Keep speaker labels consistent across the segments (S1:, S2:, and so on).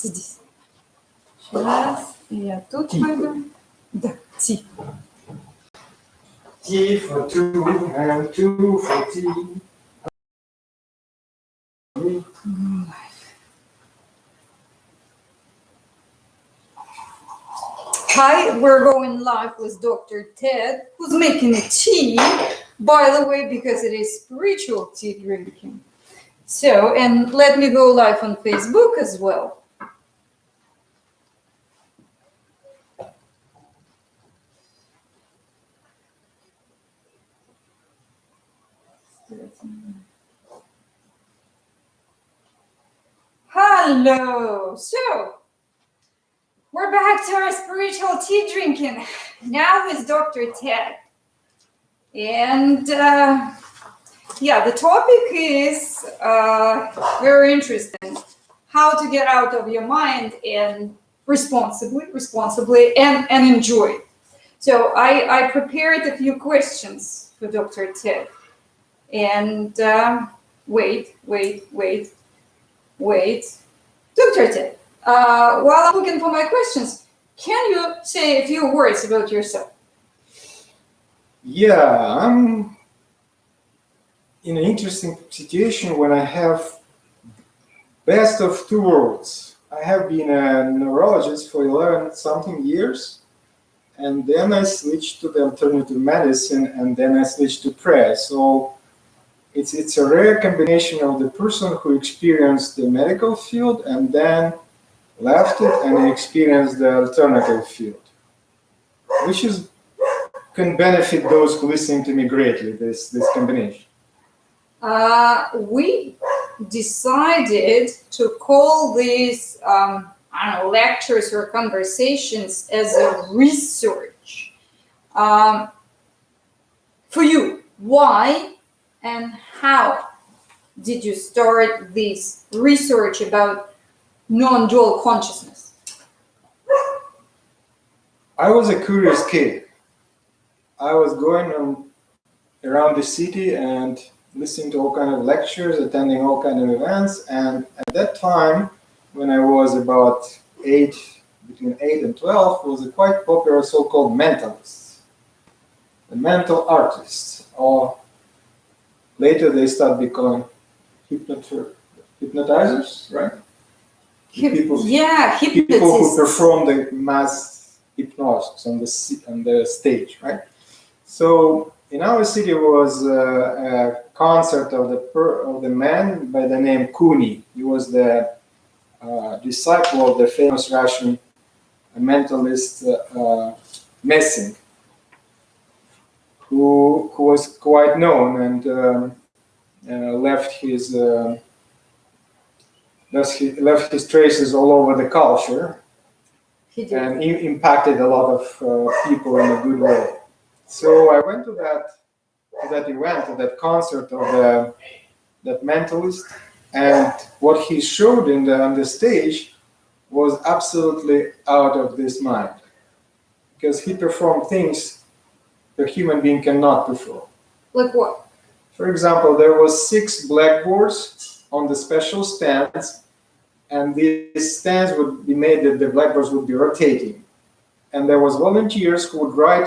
S1: Садись. Сейчас я тут пойду. Да, Ти.
S2: T for two and two for T.
S1: Hi, we're going live with Dr. Ted, who's making a tea, by the way, because it is spiritual tea drinking. So, and let me go live on Facebook as well. Hello. So, we're back to our spiritual tea drinking, now with Dr. Ted. And yeah, the topic is very interesting. How to get out of your mind and responsibly and enjoy. So I prepared a few questions for Dr. Ted. And wait. Dr. Ted, while I'm looking for my questions, can you say a few words about yourself?
S2: Yeah, I'm in an interesting situation when I have best of two worlds. I have been a neurologist for 11 something years, and then I switched to the alternative medicine, and then I switched to prayer. So it's a rare combination of the person who experienced the medical field and then left it and experienced the alternative field, which can benefit those who listen to me greatly, this combination.
S1: We decided to call these, I don't know, lectures or conversations as a research. For you, why and how did you start this research about non-dual consciousness?
S2: I was a curious kid. I was going around the city and listening to all kind of lectures, attending all kind of events, and at that time, when I was about between 8 and 12, was a quite popular so-called mentalists, the mental artists, or later they start becoming hypnotizers, right? People who perform the mass hypnosis on the stage, right? So in our city was a concert of the man by the name Kuni. He was the disciple of the famous Russian mentalist Messing, who was quite known and left his traces all over the culture and impacted a lot of people in a good way. So I went to that event, to that concert of that mentalist, and what he showed on the stage was absolutely out of this mind, because he performed things a human being cannot perform.
S1: Like what?
S2: For example, there was 6 blackboards on the special stands, and these stands would be made that the blackboards would be rotating, and there was volunteers who would write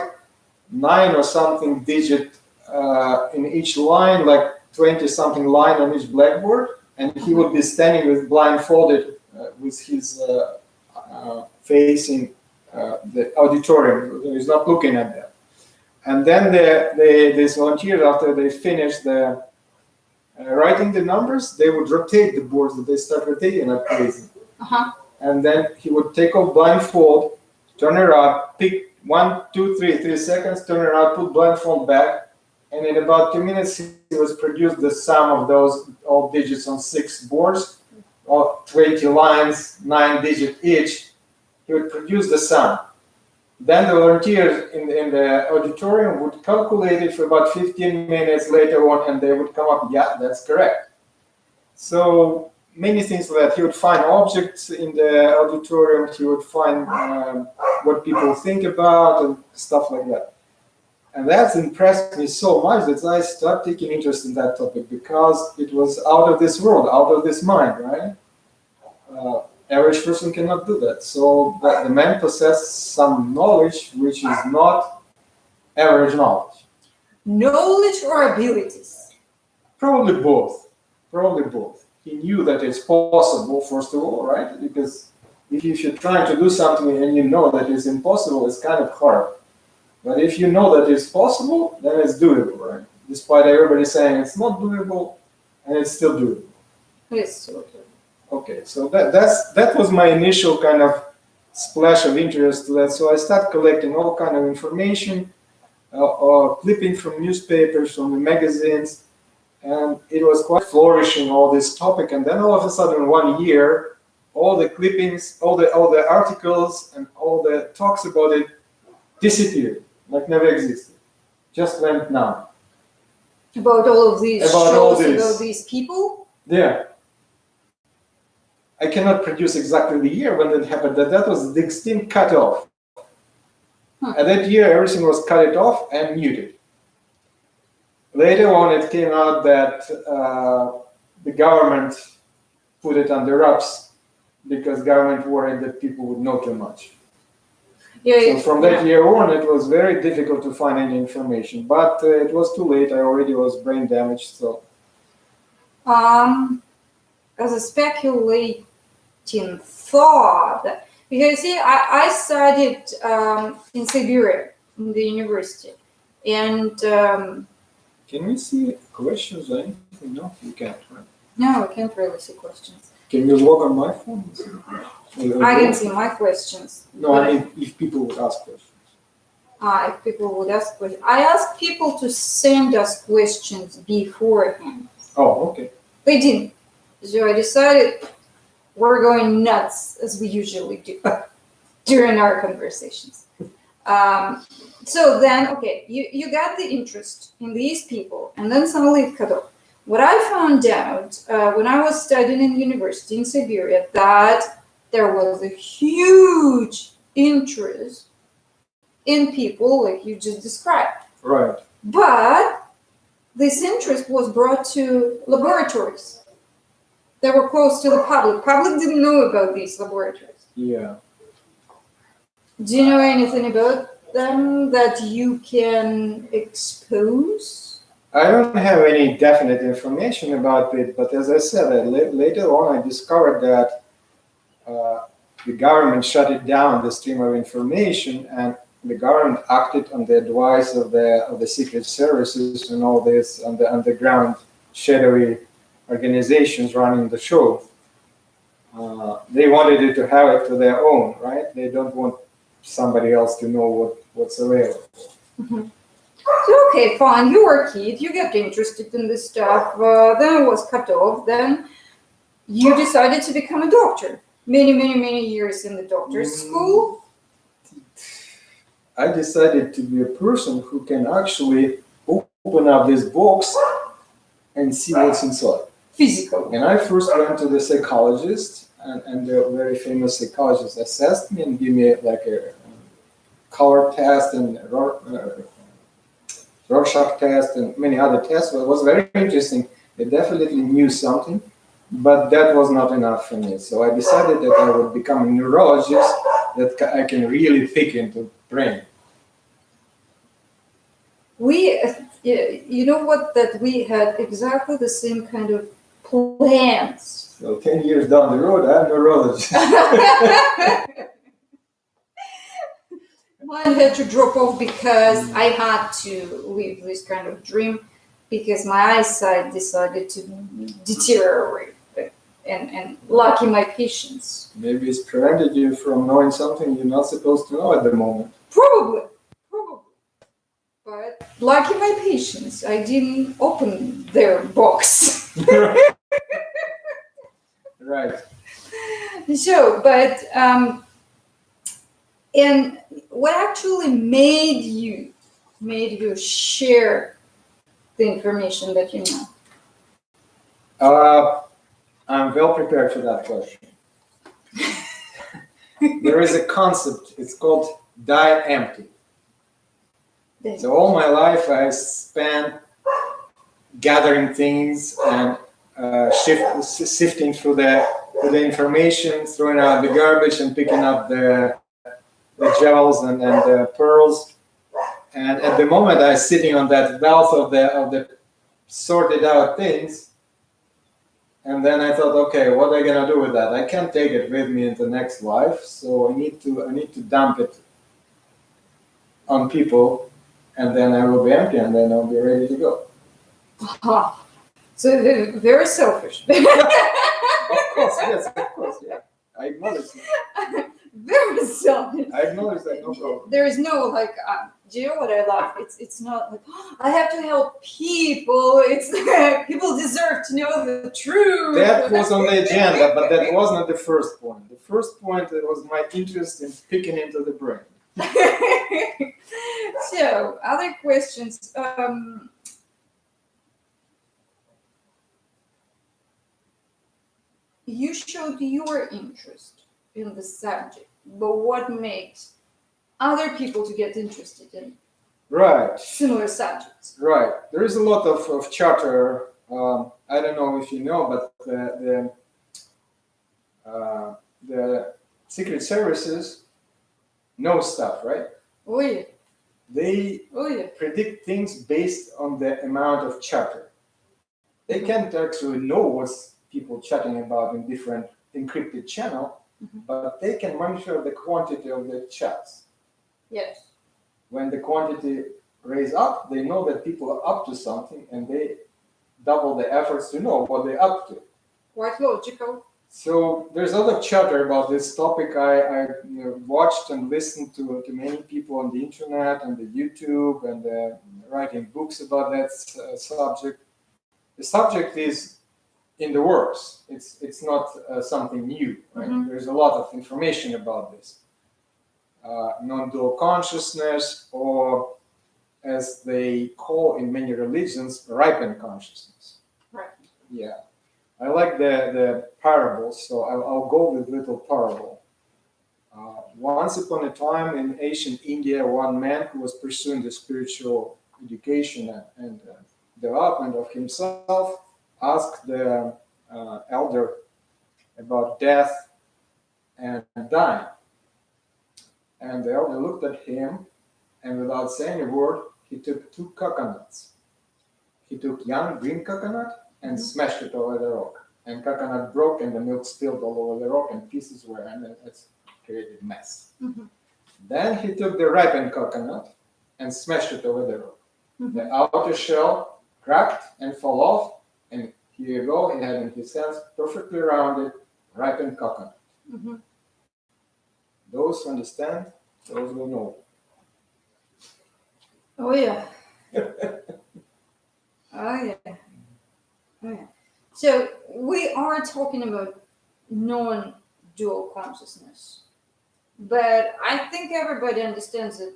S2: 9 or something digit in each line, like 20 something line on each blackboard, and he would be standing with blindfolded with his facing the auditorium. He's not looking at them. And then these volunteers, after they finished writing the numbers, they would rotate the boards, that they start rotating at crazy. And then he would take off blindfold, turn around, pick 1, 2, 3 seconds, turn around, put blindfold back, and in about 2 minutes he was produced the sum of those all digits on 6 boards, or 20 lines, 9 digits each. He would produce the sum. Then the volunteers in the auditorium would calculate it for about 15 minutes later on, and they would come up, yeah, that's correct. So many things like that. He would find objects in the auditorium, he would find what people think about and stuff like that. And that's impressed me so much that I started taking interest in that topic, because it was out of this world, out of this mind, right? Average person cannot do that. So the man possesses some knowledge which is not average knowledge.
S1: Knowledge or abilities?
S2: Probably both. Probably both. He knew that it's possible, first of all, right? Because if you're trying to do something and you know that it's impossible, it's kind of hard. But if you know that it's possible, then it's doable, right? Despite everybody saying it's not doable, and it's still doable.
S1: Yes, okay.
S2: Okay, so that was my initial kind of splash of interest to that. So I started collecting all kind of information, clipping from newspapers, from the magazines, and it was quite flourishing, all this topic. And then all of a sudden, 1 year, all the clippings, all the articles, and all the talks about it disappeared, like never existed, just went down.
S1: About all of these
S2: About all
S1: shows,
S2: this.
S1: about these people?
S2: Yeah. I cannot produce exactly the year when that happened. That was the extreme cutoff. And that year, everything was cut off and muted. Later on, it came out that the government put it under wraps because government worried that people would know too much.
S1: Yeah,
S2: So from that year on, it was very difficult to find any information. But it was too late. I already was brain damaged. So
S1: as a speculating thought, because see, I studied in Siberia in the university, and
S2: can we see questions or anything? No, you can't, right?
S1: no, I can't really see questions.
S2: Can you log on my phone?
S1: I can see my questions.
S2: No, I mean if people would ask questions.
S1: If people would ask questions, I asked people to send us questions beforehand.
S2: Oh, okay.
S1: They didn't. So I decided we're going nuts as we usually do during our conversations. So then, okay, you got the interest in these people, and then suddenly it cut off. What I found out when I was studying in university in Siberia, that there was a huge interest in people like you just described.
S2: Right.
S1: But this interest was brought to laboratories. They were close to the public. Public didn't know about these laboratories.
S2: Yeah.
S1: Do you know anything about them that you can expose?
S2: I don't have any definite information about it, but as I said, later on I discovered that the government shut it down, the stream of information, and the government acted on the advice of the secret services and all this on the underground shadowy organizations running the show. They wanted it to have it to their own, right? They don't want somebody else to know what's available.
S1: Mm-hmm. So, okay, fine, you were a kid, you got interested in this stuff, then it was cut off, then you decided to become a doctor. Many years in the doctor's school.
S2: I decided to be a person who can actually open up this box and see what's inside.
S1: Physical.
S2: And I first went to the psychologist, and the very famous psychologist assessed me and gave me like a color test and Rorschach test and many other tests. Well, it was very interesting. They definitely knew something, but that was not enough for me. So I decided that I would become a neurologist that I can really pick into brain.
S1: You know what, that we had exactly the same kind of plans.
S2: So 10 years down the road, I'm a neurologist.
S1: Mine had to drop off because I had to leave this kind of dream because my eyesight decided to deteriorate. And lucky my patience.
S2: Maybe it's prevented you from knowing something you're not supposed to know at the moment.
S1: Probably. But lucky my patience, I didn't open their box.
S2: Right.
S1: So, but and what actually made you share the information that you know?
S2: I'm well prepared for that question. There is a concept, it's called die empty. So all my life I spent gathering things and sifting through the information, throwing out the garbage and picking up the jewels and the pearls. And at the moment I was sitting on that wealth of the sorted out things, and then I thought, okay, what am I gonna do with that? I can't take it with me into the next life, so I need to dump it on people, and then I will be empty, and then I'll be ready to go.
S1: Aha. So they're very selfish.
S2: Of course, yes, of course, yeah. I acknowledge that.
S1: Very selfish.
S2: I acknowledge that, no problem.
S1: There is no like, do you know what I love? It's not like, "Oh, I have to help people. It's people deserve to know the truth."
S2: That was on the agenda, but that was not the first point. The first point was my interest in picking into the brain.
S1: So, other questions. You showed your interest in the subject, but what makes other people to get interested in
S2: Right.
S1: similar subjects?
S2: Right. There is a lot of chatter. I don't know if you know, but the secret services know stuff, right?
S1: Oh yeah,
S2: They
S1: oh yeah.
S2: predict things based on the amount of chatter. They can't actually know what's people chatting about in different encrypted channel, but they can monitor the quantity of the chats.
S1: Yes.
S2: When the quantity raise up, they know that people are up to something, and they double the efforts to know what they're up to.
S1: Quite logical.
S2: So there's a lot of chatter about this topic. I watched and listened to many people on the internet and the YouTube and writing books about that subject. The subject is in the works. It's not something new, right? There's a lot of information about this. Non-dual consciousness, or as they call in many religions, ripened consciousness.
S1: Right.
S2: Yeah. I like the parables, so I'll go with little parable. Once upon a time in ancient India, one man who was pursuing the spiritual education and development of himself asked the elder about death and dying. And the elder looked at him, and without saying a word, he took 2 coconuts. He took young green coconut and smashed it over the rock. And coconut broke, and the milk spilled all over the rock, and pieces were, and it's created a mess. Then he took the ripened coconut and smashed it over the rock. The outer shell cracked and fell off, and here you go, he had in his hands perfectly rounded, ripened coconut. Those who understand, those will know.
S1: Oh yeah. Oh yeah. Oh yeah. So we are talking about non-dual consciousness, but I think everybody understands it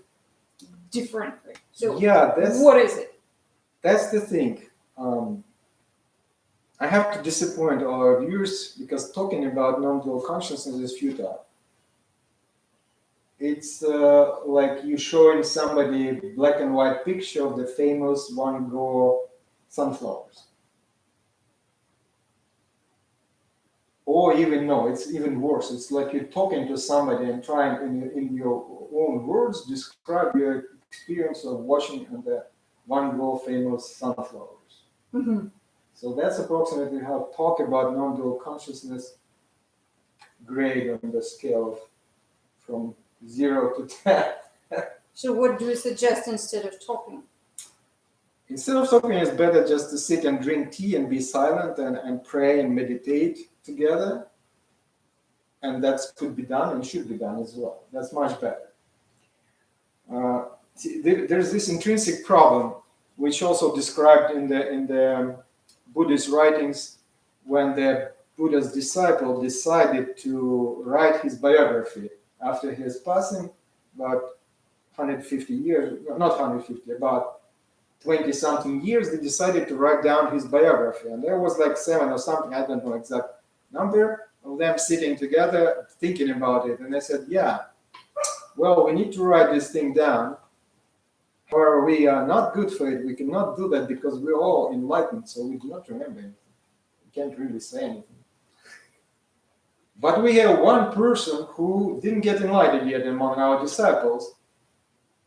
S1: differently. So
S2: Yeah,
S1: what is it?
S2: that's the thing. I have to disappoint all our viewers because talking about non-dual consciousness is futile. It's like you showing somebody black and white picture of the famous Van Gogh sunflowers. Or even no, it's even worse. It's like you're talking to somebody and trying in your own words describe your experience of watching the Van Gogh famous sunflowers. So that's approximately how talk about non-dual consciousness grade on the scale of from 0 to 10.
S1: So what do you suggest instead of talking?
S2: Instead of talking, it's better just to sit and drink tea and be silent and pray and meditate together. And that could be done and should be done as well. That's much better. There's this intrinsic problem, which also described in the Buddhist writings, when the Buddha's disciple decided to write his biography after his passing, about 150 years, not 150, about 20-something years, they decided to write down his biography. And there was like 7 or something, I don't know exact number, of them sitting together thinking about it. And they said, yeah, well, we need to write this thing down. However, we are not good for it. We cannot do that because we're all enlightened, so we do not remember anything. can't really say anything. But we have one person who didn't get enlightened yet among our disciples,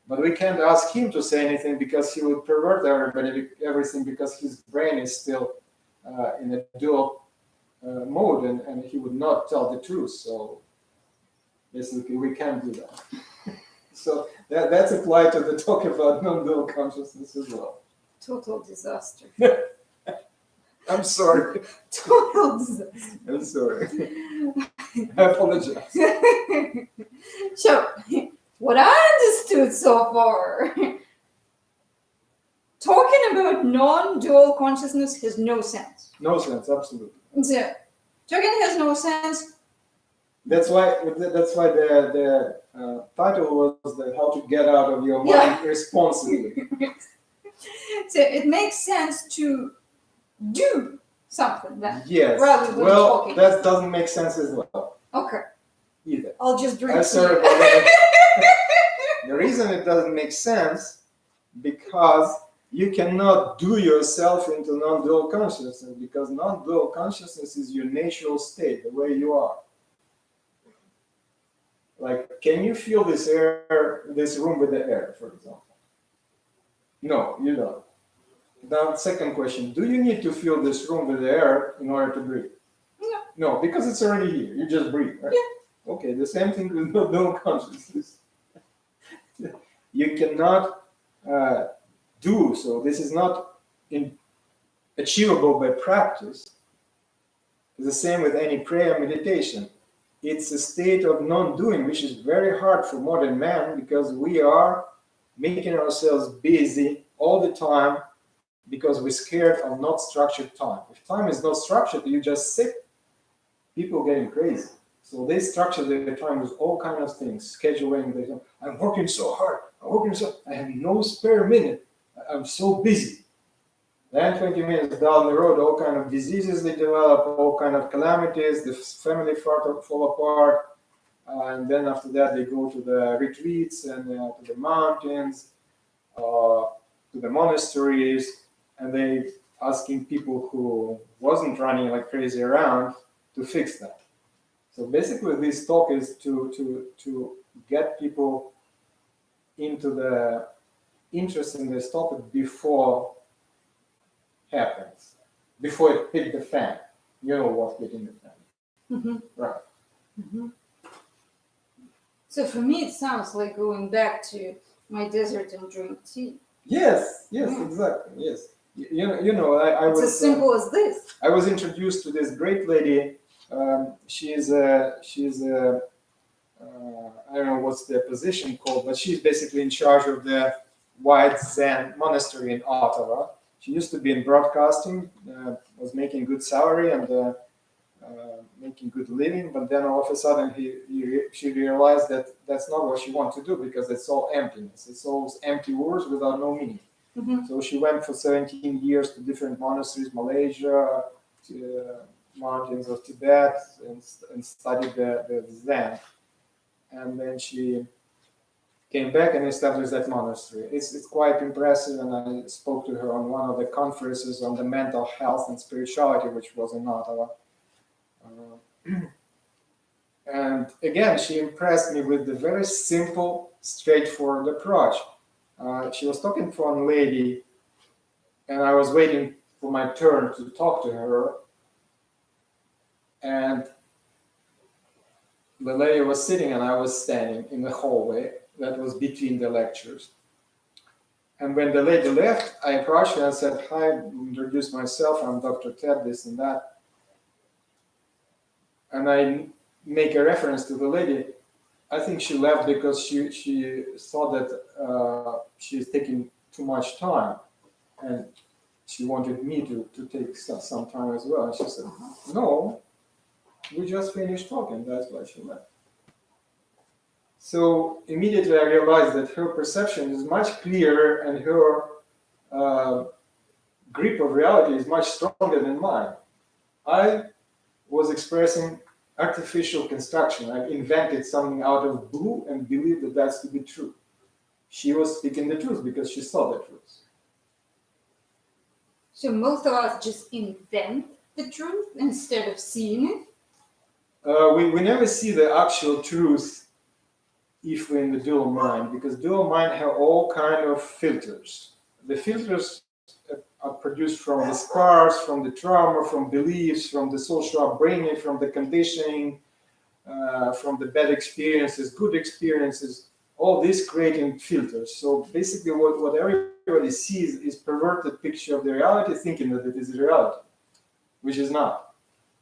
S2: but we can't ask him to say anything because he would pervert everything because his brain is still in a dual mode and he would not tell the truth. So basically, we can't do that. So that's applied to the talk about non-dual consciousness as well.
S1: Total disaster.
S2: I'm sorry.
S1: Total disaster.
S2: I'm sorry. I apologize.
S1: So, what I understood so far, talking about non-dual consciousness has no sense.
S2: No sense, absolutely.
S1: So, talking has no sense.
S2: That's why the title was how to get out of your mind responsibly.
S1: So it makes sense to do something then.
S2: Yes.
S1: Rather than
S2: Well,
S1: talking.
S2: that doesn't make sense as well.
S1: Okay.
S2: Either.
S1: I'll just drink
S2: I'm
S1: tea.
S2: sorry about that. The reason it doesn't make sense because you cannot do yourself into non-dual consciousness because non-dual consciousness is your natural state, the way you are. Like, can you feel this air, this room with the air, for example? No, you don't. Now, second question, do you need to fill this room with air in order to breathe?
S1: No.
S2: No, because it's already here. You just breathe, right?
S1: Yeah.
S2: Okay, the same thing with non-dual consciousness. You cannot do so. This is not achievable by practice. It's the same with any prayer meditation. It's a state of non-doing, which is very hard for modern man because we are making ourselves busy all the time because we're scared of not structured time. If time is not structured, you just sit. People getting crazy. So they structure their time with all kinds of things, scheduling. I'm working so hard. I have no spare minute. I'm so busy. Then 20 minutes down the road, all kind of diseases they develop, all kind of calamities, the family fall apart. And then after that, they go to the retreats and to the mountains, to the monasteries, and they asking people who wasn't running like crazy around to fix that. So basically, this talk is to get people into the interest in this topic before happens, before it hit the fan. You know what's hitting the fan,
S1: Mm-hmm.
S2: right?
S1: Mm-hmm. So for me, it sounds like going back to my desert and drink tea.
S2: Yes,
S1: Yeah.
S2: exactly. Yes, you know, I
S1: It's
S2: was
S1: as simple as this.
S2: I was introduced to this great lady. She's I don't know what's the position called, but she's basically in charge of the White Zen Monastery in Ottawa. She used to be in broadcasting, was making good salary and making good living, but then all of a sudden she realized that that's not what she wanted to do because it's all emptiness. It's all empty words without no meaning.
S1: Mm-hmm.
S2: So she went for 17 years to different monasteries, Malaysia, to mountains of Tibet, and studied the Zen. And then she came back and established that monastery. It's quite impressive, and I spoke to her on one of the conferences on the mental health and spirituality, which was in Ottawa. And again, she impressed me with the very simple, straightforward approach. She was talking to one lady, and I was waiting for my turn to talk to her. And the lady was sitting and I was standing in the hallway that was between the lectures. And when the lady left, I approached her and said, "Hi," introduced myself, "I'm Dr. Ted, this and that." And I make a reference to the lady. I think she left because she thought that she's taking too much time. And she wanted me to take some time as well. And she said, "No, we just finished talking." That's why she left. So immediately I realized that her perception is much clearer and her grip of reality is much stronger than mine. I was expressing artificial construction. I invented something out of blue and believed that that's to be true. She was speaking the truth because she saw the truth.
S1: So most of us just invent the truth instead of seeing it?
S2: We never see the actual truth if we're in the dual mind, because dual mind have all kind of filters. The filters are produced from the scars, from the trauma, from beliefs, from the social upbringing, from the conditioning, from the bad experiences, good experiences, all this creating filters. So basically what everybody sees is perverted picture of the reality, thinking that it is reality, which is not.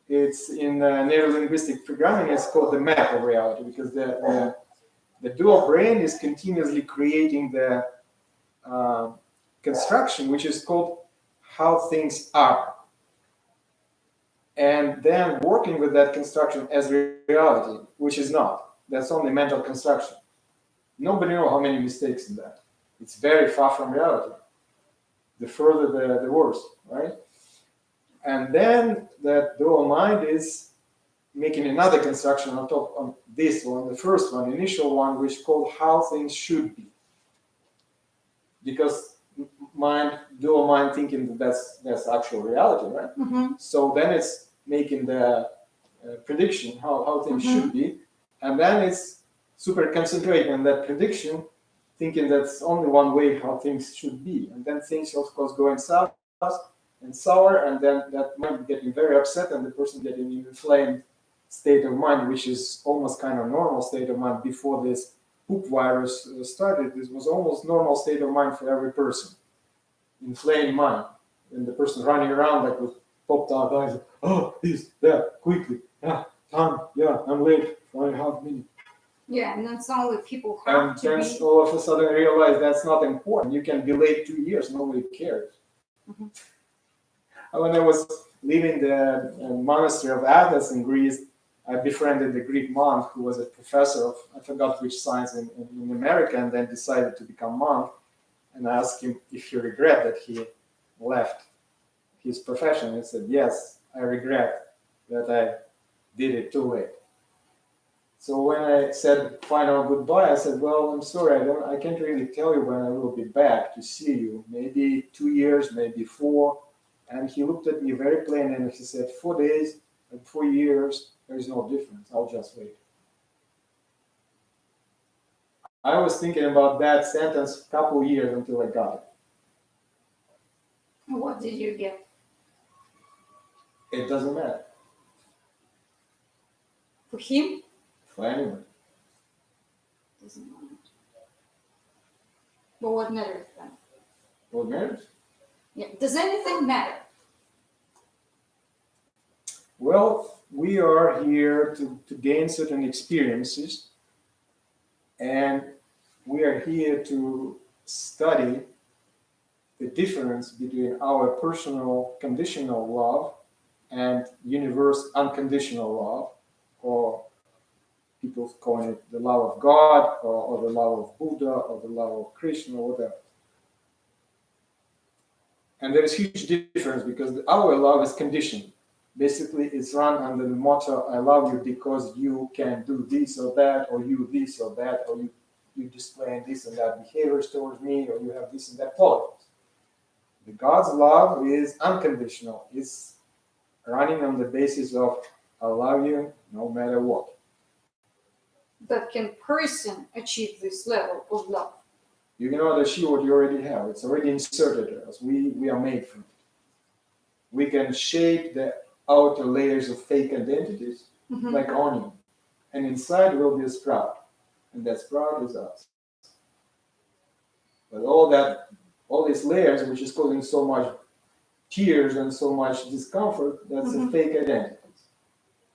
S2: It's in neurolinguistic programming, it's called the map of reality, because the dual brain is continuously creating the construction, which is called how things are. And then working with that construction as reality, which is not. That's only mental construction. Nobody knows how many mistakes in that. It's very far from reality. The further, the worse, right? And then that dual mind is making another construction on top of this one, the first one, initial one, which is called how things should be. Because dual mind thinking that that's actual reality, right?
S1: Mm-hmm.
S2: So then it's making the prediction how things should be, and then it's super concentrating on that prediction, thinking that's only one way how things should be, and then things of course going south and sour, and then that mind getting very upset, and the person getting in inflamed state of mind, which is almost kind of normal state of mind before this poop virus started. This was almost normal state of mind for every person. Inflamed mind, and the person running around like with popped out eyes. Oh, this, that, quickly. Yeah, time. Yeah, I'm late. 4.5 minutes.
S1: Yeah, and that's only people have
S2: And
S1: to
S2: then
S1: be.
S2: all of a sudden realize that's not important. You can be late 2 years. Nobody cares.
S1: Mhm.
S2: When I was leaving the monastery of Athos in Greece, I befriended the Greek monk who was a professor of, I forgot which science in America, and then decided to become monk. And I asked him if he regret that he left his profession. He said, yes, I regret that I did it too late. So when I said final goodbye, I said, well, I'm sorry, I can't really tell you when I will be back to see you. Maybe 2 years, maybe 4. And he looked at me very plain and he said, 4 days and 4 years, there's no difference. I'll just wait. I was thinking about that sentence a couple of years until I got it.
S1: What did you get?
S2: It doesn't matter
S1: For him?
S2: for anyone.
S1: Doesn't matter. But what matters then?
S2: What matters?
S1: Yeah. Does anything matter?
S2: Well, we are here to gain certain experiences, and we are here to study the difference between our personal conditional love and universe unconditional love, or people calling it the love of God, or the love of Buddha, or the love of Krishna, or whatever. And there is huge difference because our love is conditioned. Basically, it's run under the motto, I love you because you can do this or that, or you this or that, or you display this and that behaviors towards me, or you have this and that qualities. The God's love is unconditional. It's running on the basis of I love you no matter what.
S1: But can person achieve this level of love?
S2: You cannot achieve what you already have. It's already inserted in us. We are made from it. We can shape the outer layers of fake identities like onion. And inside will be a sprout. And that sprout is us. But all these layers, which is causing so much tears and so much discomfort, that's a fake identity.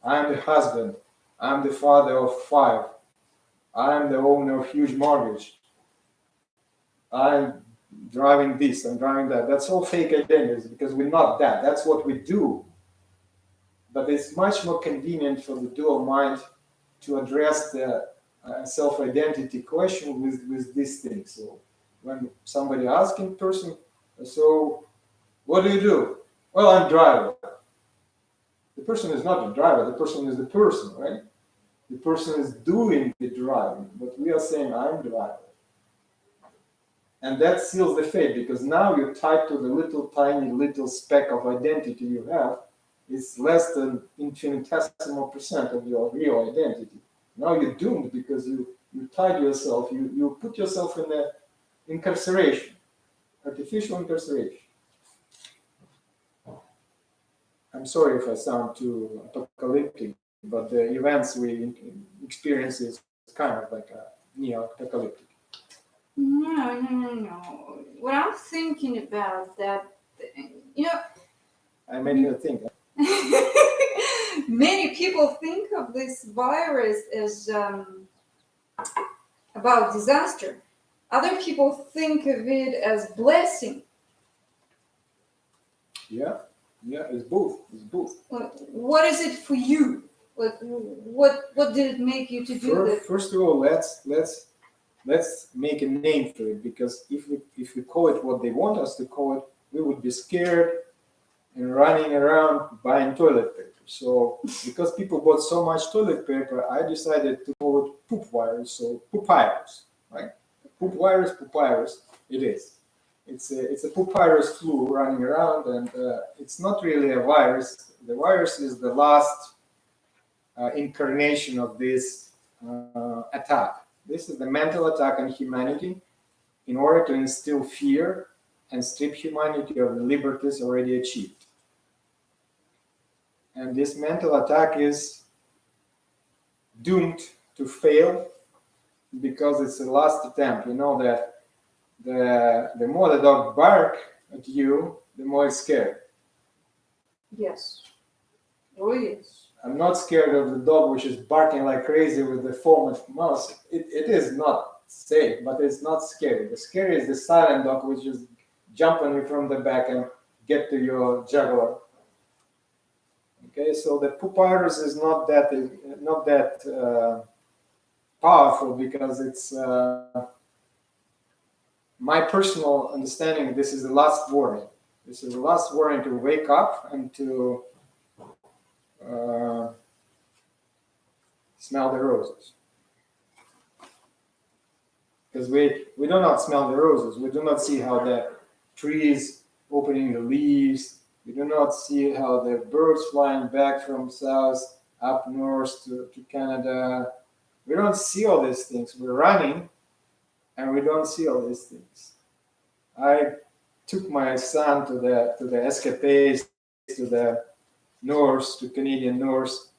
S2: I'm the husband. I'm the father of 5. I'm the owner of huge mortgage. I'm driving this, I'm driving that. That's all fake identities because we're not that. That's what we do. But it's much more convenient for the dual mind to address the self-identity question with these things. So when somebody asking person, so what do you do? Well, I'm driver. The person is not the driver, the person is the person, right? The person is doing the driving, but we are saying I'm driver. And that seals the fate because now you're tied to the little tiny little speck of identity you have is less than infinitesimal percent of your real identity. Now you're doomed because you tied yourself, you put yourself in a incarceration, artificial incarceration. I'm sorry if I sound too apocalyptic, but the events we experience is kind of like a neo-apocalyptic.
S1: No. What I'm thinking about that, you know,
S2: I made you think.
S1: many people think of this virus as about disaster. Other people think of it as blessing.
S2: Yeah, it's both. It's both.
S1: What is it for you? What did it make you to do that?
S2: First of all, let's make a name for it, because if we call it what they want us to call it, we would be scared and running around buying toilet paper. So because people bought so much toilet paper, I decided to call it poop virus, so poopvirus, right? Poop virus, it is. It's a poopvirus flu running around, and it's not really a virus. The virus is the last incarnation of this attack. This is the mental attack on humanity in order to instill fear and strip humanity of the liberties already achieved. And this mental attack is doomed to fail because it's the last attempt. You know that the more the dog bark at you, the more it's scared.
S1: Yes. Oh yes.
S2: I'm not scared of the dog which is barking like crazy with the foam mouth. It is not safe, but it's not scary. The scary is the silent dog which is jumping you from the back and get to your jugular. Okay, so the poopvirus is not that powerful, because it's my personal understanding. This is the last warning. This is the last warning to wake up and to smell the roses. Because we do not smell the roses. We do not see how the trees opening the leaves. We do not see how the birds flying back from south up north to Canada. We don't see all these things. We're running and we don't see all these things. I took my son to the escapades, to the north, to Canadian North,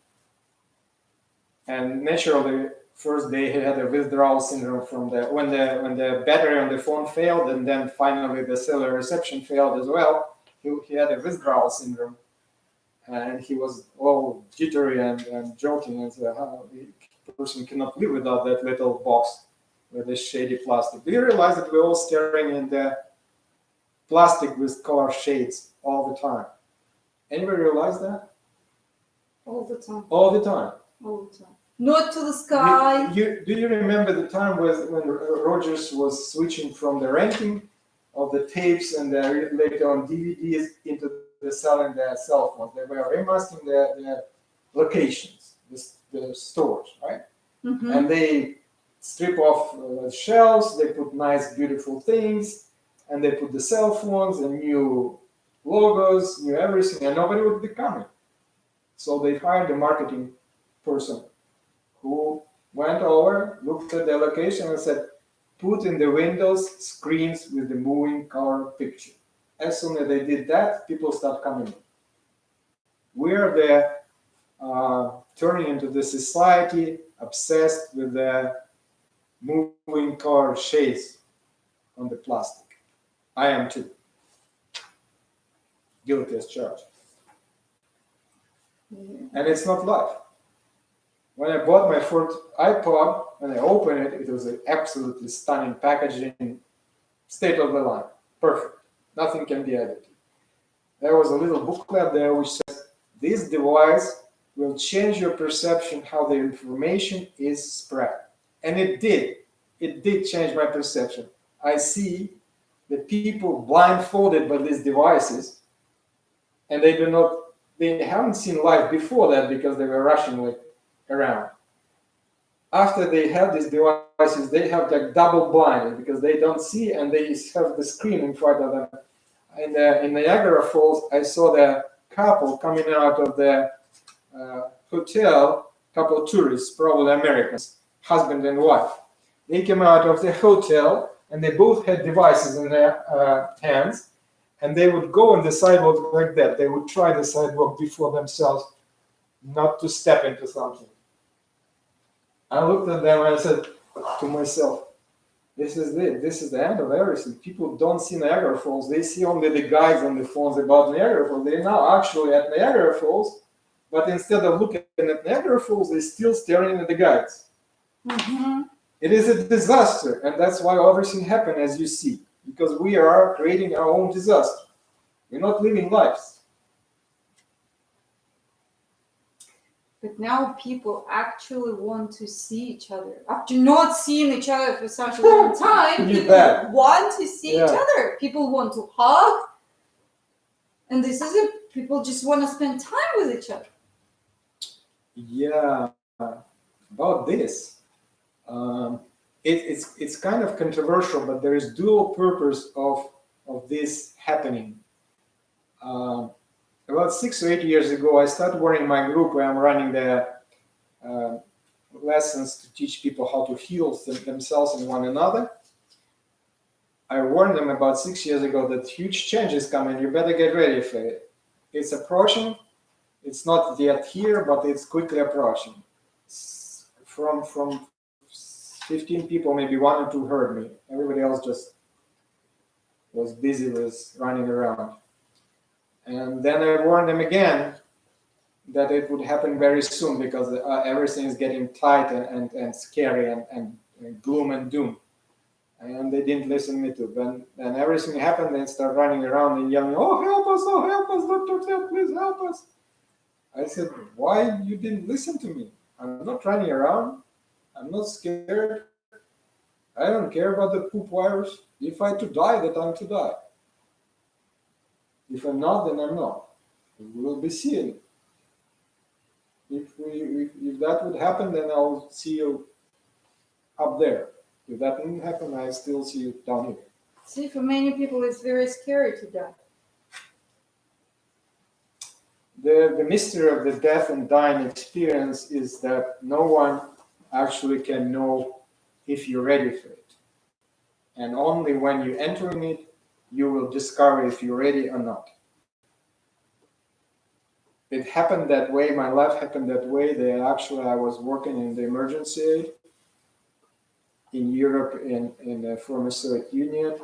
S2: and naturally, first day he had a withdrawal syndrome from when the battery on the phone failed, and then finally the cellular reception failed as well. He had a withdrawal syndrome, and he was all jittery and joking, and said, "How a person cannot live without that little box with the shady plastic." Do you realize that we're all staring in the plastic with color shades all the time? Anybody realize that?
S1: All the time.
S2: All the time.
S1: All the time. Not to the sky.
S2: Do you remember the time when Rogers was switching from the renting of the tapes and later on DVDs into the selling their cell phones? They were remasking their locations, the stores, right?
S1: Mm-hmm.
S2: And they strip off shelves, they put nice, beautiful things, and they put the cell phones and new logos, new everything, and nobody would be coming. So they hired a marketing person who went over, looked at the location and said, put in the windows screens with the moving color picture. As soon as they did that, people start coming in. We're turning into the society obsessed with the moving color shades on the plastic. I am too. Guilty as charged.
S1: Yeah.
S2: And it's not life. When I bought my first iPod, when I opened it, it was an absolutely stunning packaging, state of the line, perfect. Nothing can be added. There was a little booklet there which says, this device will change your perception how the information is spread. And it did. It did change my perception. I see the people blindfolded by these devices, and they haven't seen life before that because they were rushing around. After they have these devices, they have like double blinded because they don't see and they have the screen in front of them. In Niagara Falls, I saw the couple coming out of the hotel, couple of tourists, probably Americans, husband and wife. They came out of the hotel and they both had devices in their hands, and they would go on the sidewalk like that. They would try the sidewalk before themselves, not to step into something. I looked at them and I said to myself, this is it. This is the end of everything. People don't see Niagara Falls. They see only the guides on the phones about Niagara Falls. They're now actually at Niagara Falls, but instead of looking at Niagara Falls, they're still staring at the guides.
S1: Mm-hmm.
S2: It is a disaster, and that's why everything happened as you see, because we are creating our own disaster. We're not living lives.
S1: But now people actually want to see each other. After not seeing each other for such a long time,
S2: You
S1: people
S2: bet.
S1: want to see
S2: Yeah.
S1: each other. People want to hug. And this is it. People just want to spend time with each other.
S2: Yeah, about this. It's kind of controversial, but there is dual purpose of this happening. About 6 or 8 years ago, I started working in my group where I'm running the lessons to teach people how to heal themselves and one another. I warned them about 6 years ago that huge change is coming. You better get ready for it. It's approaching. It's not yet here, but it's quickly approaching. From 15 people, maybe 1 or 2 heard me. Everybody else just was busy with running around. And then I warned them again that it would happen very soon because everything is getting tight and scary and gloom and doom. And they didn't listen to me too. Then everything happened, they started running around and yelling, oh, help us, Dr. Ted, please help us. I said, why you didn't listen to me? I'm not running around. I'm not scared. I don't care about the poop virus. If I to die, that I'm to die. If I'm not, then I'm not. We will be seeing. If that would happen, then I'll see you up there. If that didn't happen, I still see you down here.
S1: See, for many people, it's very scary to die.
S2: The mystery of the death and dying experience is that no one actually can know if you're ready for it. And only when you enter in it, you will discover if you're ready or not. It happened that way. My life happened that way. I was working in the emergency aid in Europe in the former Soviet Union.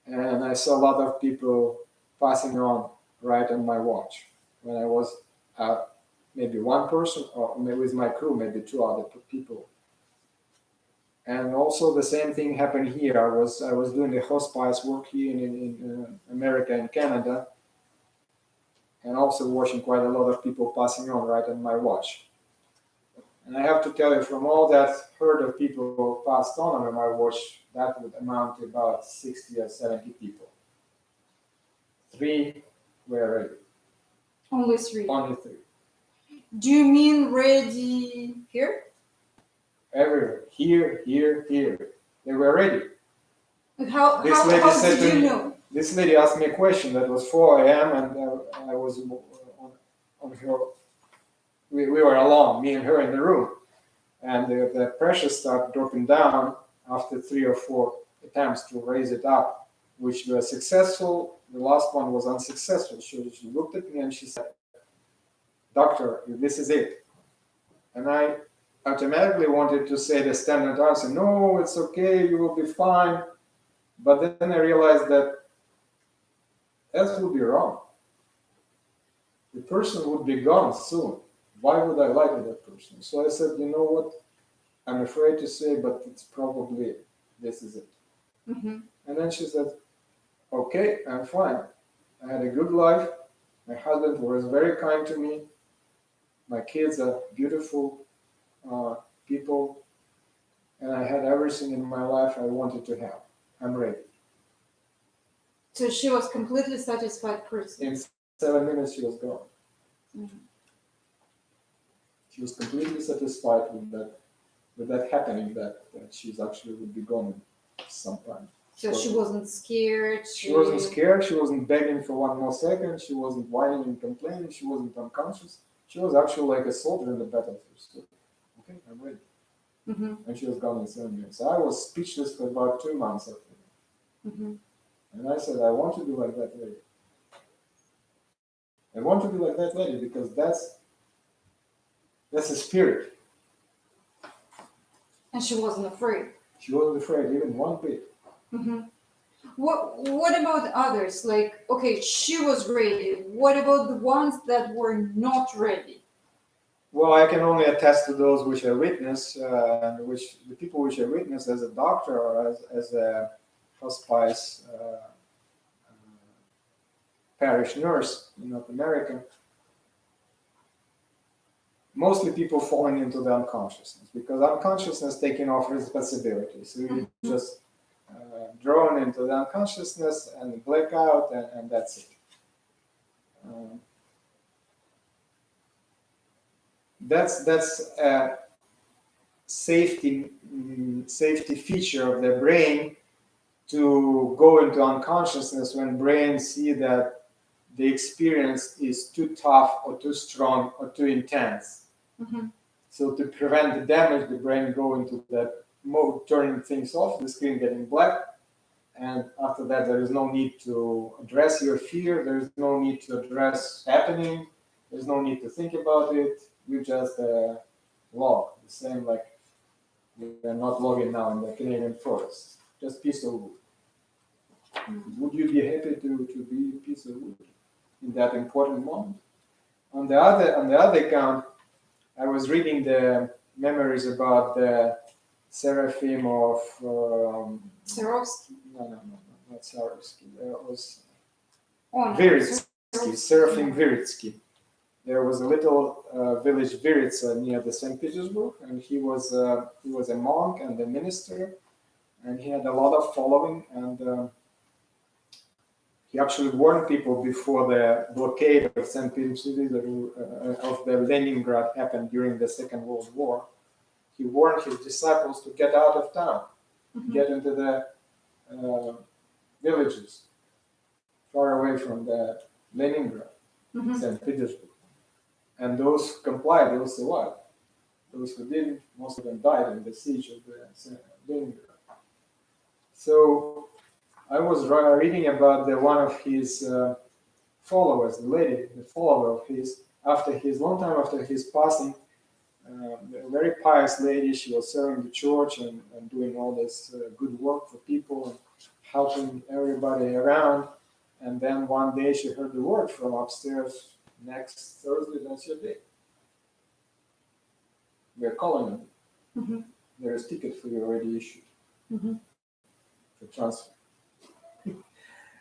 S2: And I saw a lot of people passing on right on my watch. When I was maybe one person, or maybe with my crew, maybe 2 other people. And also the same thing happened here. I was doing the hospice work here in America and Canada, and also watching quite a lot of people passing on right on my watch. And I have to tell you, from all that herd of people who passed on my watch, that would amount to about 60 or 70 people. 3 were ready.
S1: Only 3.
S2: Only 3.
S1: Do you mean ready here?
S2: Everywhere. Here. They were ready.
S1: How did you know?
S2: This lady asked me a question that was 4 a.m. and I was on her. We were alone, me and her in the room. And the pressure started dropping down after 3 or 4 attempts to raise it up, which were successful. The last one was unsuccessful. She looked at me and she said, Doctor, this is it. And I automatically wanted to say the standard answer, no, it's okay, you will be fine. But then I realized that would be wrong. The person would be gone soon. Why would I lie to that person? So I said, you know what? I'm afraid to say, but it's probably this is it.
S1: Mm-hmm.
S2: And then she said, okay, I'm fine. I had a good life. My husband was very kind to me. My kids are beautiful people. And I had everything in my life I wanted to have. I'm ready.
S1: So she was completely satisfied person.
S2: In 7 minutes, she was gone.
S1: Mm-hmm.
S2: She was completely satisfied with that happening, that she actually would be gone sometime.
S1: So she wasn't scared.
S2: She wasn't scared. She wasn't begging for one more second. She wasn't whining and complaining. She wasn't unconscious. She was actually like a soldier in the battlefield. So, okay, I'm ready.
S1: Mm-hmm.
S2: And she was gone in 7 minutes. I was speechless for about 2 months after that.
S1: Mm-hmm.
S2: And I said, I want to be like that lady. I want to be like that lady because that's a spirit.
S1: And she wasn't afraid.
S2: She wasn't afraid even one bit.
S1: Mm-hmm. What about others? Like, okay, she was ready. What about the ones that were not ready?
S2: Well, I can only attest to those which I witness, which the people which I witness as a doctor or as a hospice parish nurse in North America. Mostly people falling into the unconsciousness because unconsciousness taking off responsibility. So you just drawn into the unconsciousness and black out, and that's it. That's a safety feature of the brain to go into unconsciousness when brains see that the experience is too tough or too strong or too intense.
S1: Mm-hmm.
S2: So to prevent the damage, the brain go into that mode, turning things off, the screen getting black, and after that there is no need to address your fear, there is no need to address happening, there's no need to think about it, you just log, the same like we're not logging now in the Canadian forest, just piece of wood. Mm-hmm. Would you be happy to be a piece of wood in that important moment? On the other count, I was reading the memories about the Seraphim of
S1: Swarovski?
S2: No, not Swarovski. There was
S1: Vyritsky,
S2: Seraphim Vyritsky. There was a little village Vyritsa near the St. Petersburg, and he was a monk and a minister, and he had a lot of following, and he actually warned people before the blockade of St. Petersburg of the Leningrad happened during the Second World War. He warned his disciples to get out of town, get into the villages far away from the Leningrad, St. Petersburg. And those who complied, those survived. Those who didn't, most of them died in the siege of the Leningrad. So I was reading about one of his followers, the follower of his, long time after his passing, a very pious lady. She was serving the church and doing all this good work for people and helping everybody around. And then one day she heard the word from upstairs, next Thursday, that's your day. We're calling them. Mm-hmm. There is ticket for you already issued for transfer.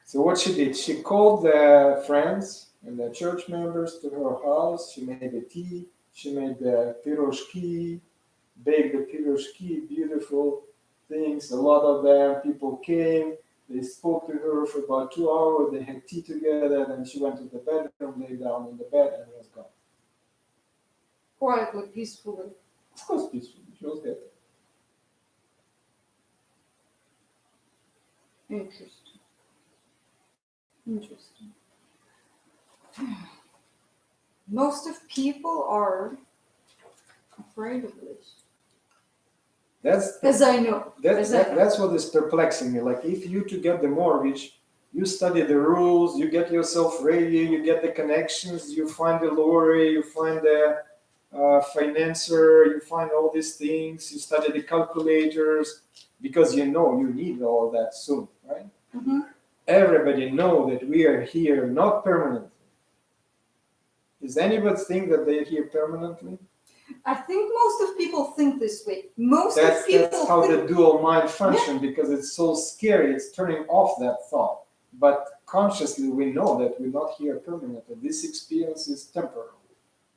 S2: So what she did, she called the friends and the church members to her house. She made the tea. She made the piroshki, baked the piroshki, beautiful things. A lot of them, people came. They spoke to her for about 2 hours. They had tea together. Then she went to the bedroom, lay down in the bed, and was gone.
S1: Quietly, peacefully.
S2: Of course, peacefully. She was dead.
S1: Interesting. Most of people are afraid of this. As I know.
S2: That's what is perplexing me. Like if you to get the mortgage, you study the rules, you get yourself ready, you get the connections, you find the lawyer, you find the financer, you find all these things, you study the calculators, because you know you need all that soon, right? Mm-hmm. Everybody know that we are here not permanently. Does anybody think that they're here permanently?
S1: I think most of people think this way.
S2: That's how the dual mind functions, because it's so scary. It's turning off that thought. But consciously, we know that we're not here permanently. This experience is temporary.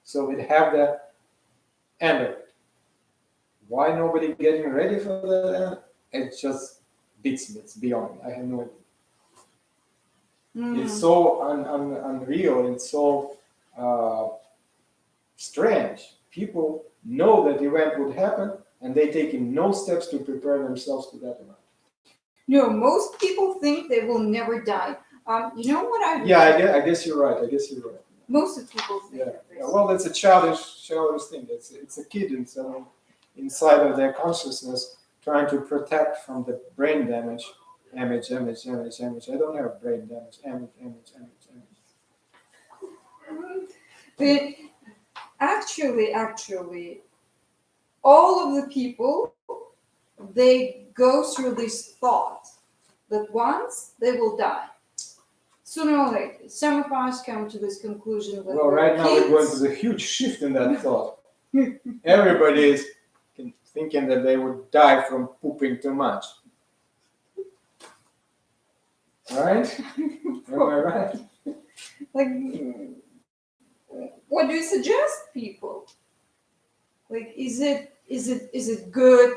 S2: So we have the end of it. Why nobody getting ready for that? It just beats me. It's beyond. I have no idea. It's so unreal. It's so strange. People know that event would happen, and they taking no steps to prepare themselves to that event.
S1: No, most people think they will never die. You know what I?
S2: Yeah, I guess you're right. I guess you're right.
S1: Most of people think
S2: Yeah.
S1: this.
S2: Yeah. Well, it's a childish thing. It's a kid inside of their consciousness trying to protect from the brain damage. Image. I don't have brain damage. Image.
S1: But actually, all of the people, they go through this thought that once they will die. Sooner or later, some of us come to this conclusion that
S2: Well, right now we're going
S1: kids.
S2: through a huge shift in that thought. Everybody is thinking that they would die from pooping too much. Right? Am I right?
S1: Like, what do you suggest people? Like, is it good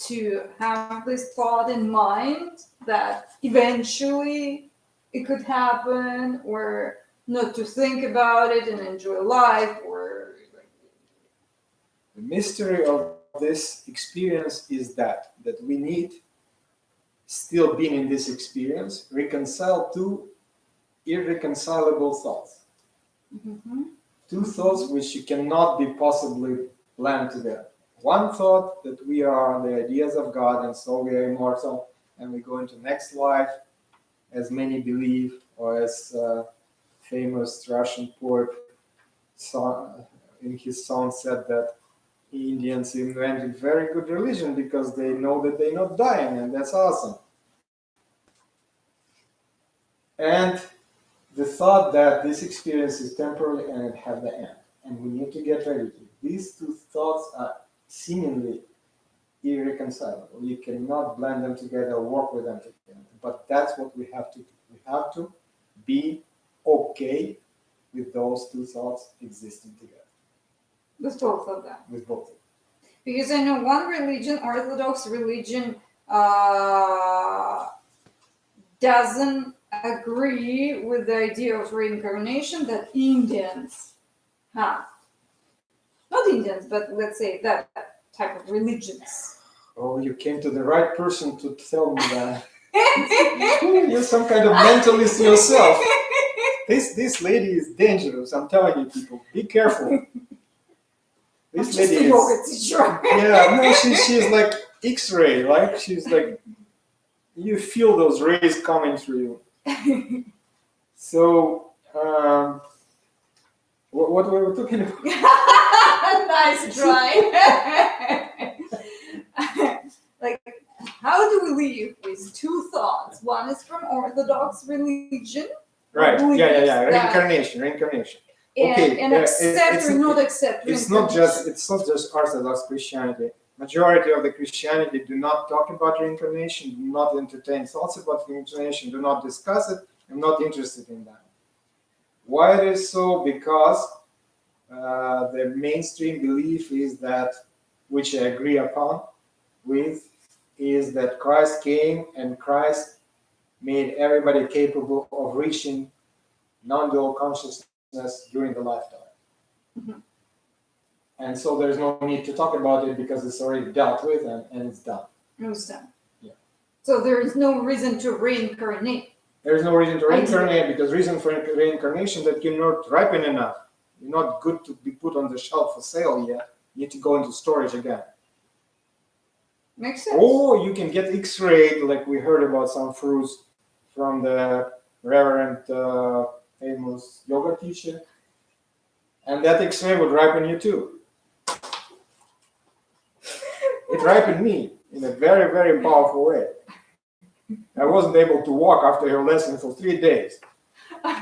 S1: to have this thought in mind that eventually it could happen, or not to think about it and enjoy life, or
S2: The mystery of this experience is that we need, still being in this experience, reconcile two irreconcilable thoughts. Two thoughts which you cannot be possibly blend together. One thought that we are the ideas of God and so we are immortal and we go into next life, as many believe, or as famous Russian poet in his song said that Indians invented very good religion because they know that they're not dying, and that's awesome. And the thought that this experience is temporary and it has the end, and we need to get ready to. These two thoughts are seemingly irreconcilable. You cannot blend them together or work with them together. But that's what we have to do. We have to be okay with those two thoughts existing together.
S1: with both of them?
S2: With both.
S1: Because I know one religion, Orthodox religion, doesn't agree with the idea of reincarnation that Indians have. Not Indians, but let's say that type of religions.
S2: Oh, you came to the right person to tell me that. You're some kind of mentalist yourself. This lady is dangerous. I'm telling you, people, be careful. This
S1: Just
S2: lady
S1: a
S2: is.
S1: yoga teacher.
S2: Yeah, no, she's like X-ray. Like she's like, you feel those rays coming through you. So, what were we talking about?
S1: Nice try. Like, how do we live with two thoughts? One is from Orthodox religion.
S2: Right. Yeah.
S1: That-
S2: Reincarnation. Okay,
S1: and accept or not accept.
S2: It's not just Orthodox Christianity. Majority of the Christianity do not talk about reincarnation, do not entertain thoughts about reincarnation, do not discuss it. I'm not interested in that. Why it is so? Because the mainstream belief is that, which I agree upon with, is that Christ came and Christ made everybody capable of reaching non-dual consciousness during the lifetime.
S1: Mhm.
S2: And so there's no need to talk about it because it's already dealt with and it's done.
S1: It was done.
S2: Yeah.
S1: So there is no reason to reincarnate.
S2: There's no reason to reincarnate because reason for reincarnation that you're not ripen enough. You're not good to be put on the shelf for sale yet. You need to go into storage again.
S1: Makes sense.
S2: Or you can get X-rayed, like we heard about some fruits from the Reverend famous yoga teacher. And that X-ray would ripen you too. It ripened me in a very, very powerful way. I wasn't able to walk after her lesson for 3 days. But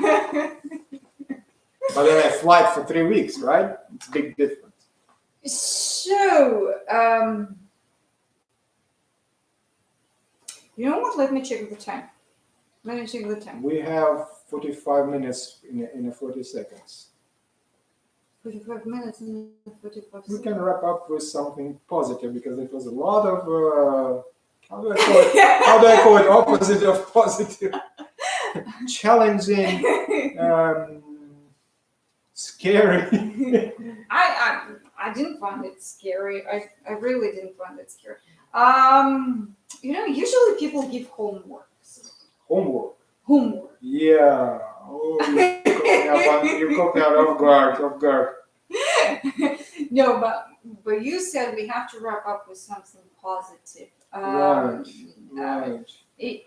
S2: then I flight for 3 weeks, right? It's a big difference.
S1: So, you know what? Let me check the time.
S2: We have 45 minutes in 40 seconds.
S1: 45 minutes and 45
S2: We
S1: seconds.
S2: can wrap up with something positive because it was a lot of how do I call it opposite of positive? Challenging, scary.
S1: I didn't find it scary. I really didn't find it scary. Usually people give homework.
S2: Homework.
S1: Homework.
S2: Yeah. Oh, you caught me out off guard. Off guard.
S1: No, but you said we have to wrap up with something positive.
S2: Right.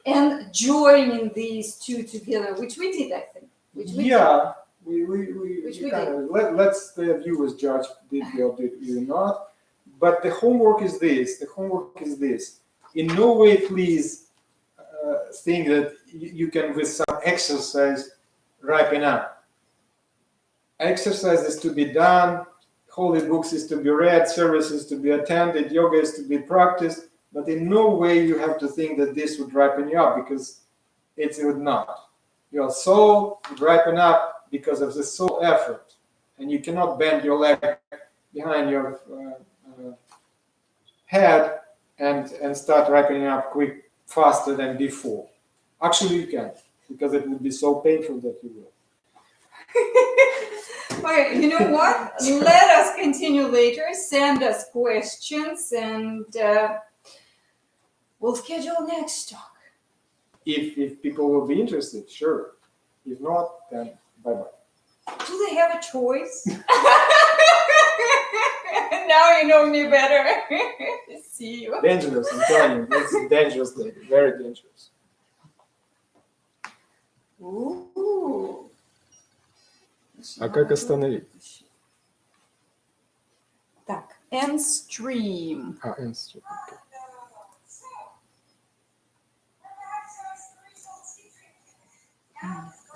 S1: And joining these two together, which we did, I think. Which we
S2: Yeah.
S1: Which we
S2: kind of let's the viewers judge did we or did we not. But the homework is this. The homework is this. In no way, please think that you can, with some exercise, ripen up. Exercise is to be done. Holy books is to be read. Service is to be attended. Yoga is to be practiced. But in no way you have to think that this would ripen you up, because it would not. Your soul would ripen up because of the soul effort, and you cannot bend your leg behind your head and start ripening up faster than before. Actually, you can, because it would be so painful that you will.
S1: Okay, you know what? Let us continue later. Send us questions, and we'll schedule next talk.
S2: If people will be interested, sure. If not, then bye-bye.
S1: Do they have a choice? Now you know me better. See you.
S2: Dangerous, I'm telling you. It's dangerous, lady. Very dangerous.
S1: Ooh.
S3: А как остановить?
S1: Так, end stream.
S3: А, инструмент.